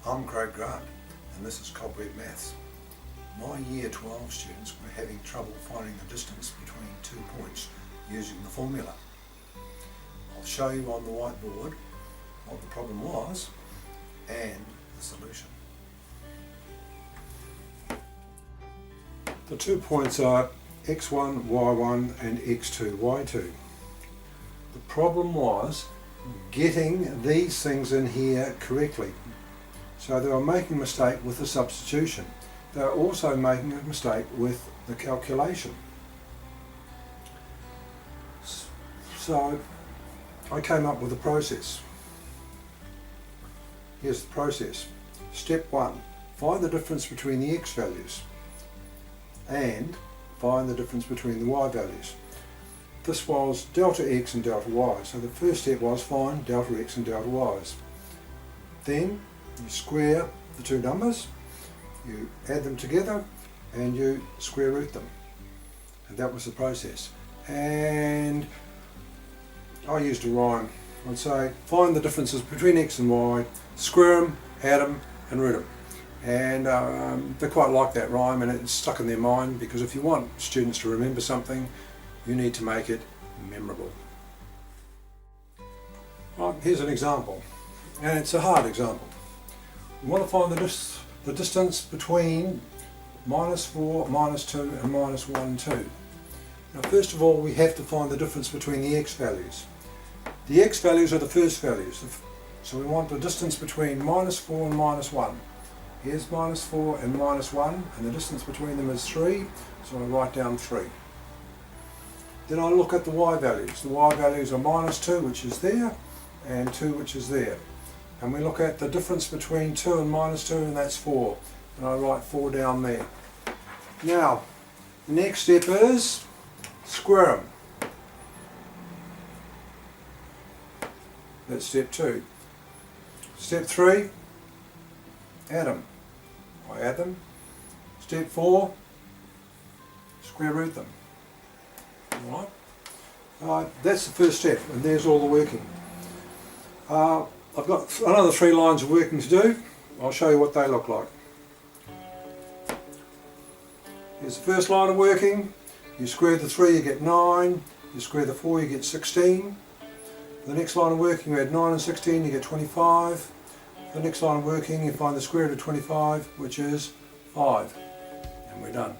I'm Craig Grant and this is Cobweb Maths. My Year 12 students were having trouble finding the distance between 2 points using the formula. I'll show you on the whiteboard what the problem was and the solution. The 2 points are x1, y1 and x2, y2. The problem was getting these things in here correctly. So they were making a mistake with the substitution. They were also making a mistake with the calculation. So I came up with a process. Here's the process. Step 1, find the difference between the x values and find the difference between the y values. This was delta x and delta y, so the first step was find delta x and delta y's. Then you square the two numbers, you add them together and you square root them. And that was the process. And I used a rhyme. I'd say find the differences between x and y, square them, add them and root them. And they quite like that rhyme and it's stuck in their mind, because if you want students to remember something, you need to make it memorable. Right, here's an example, and it's a hard example. We want to find the distance between -4, -2 and -1, 2. Now first of all we have to find the difference between the x values. The x values are the first values, so we want the distance between -4 and -1. Here's -4 and -1, and the distance between them is 3, so I write down 3. Then I look at the y values. The y values are -2, which is there, and 2, which is there. And we look at the difference between 2 and -2, and that's 4. And I write 4 down there. Now, the next step is square them. That's step 2. Step 3, add them. I add them. Step 4, square root them. Alright, that's the first step, and there's all the working. I've got another 3 lines of working to do. I'll show you what they look like. Here's the first line of working. You square the 3, you get 9. You square the 4, you get 16. The next line of working, you add 9 and 16, you get 25. The next line of working, you find the square root of 25, which is 5. And we're done.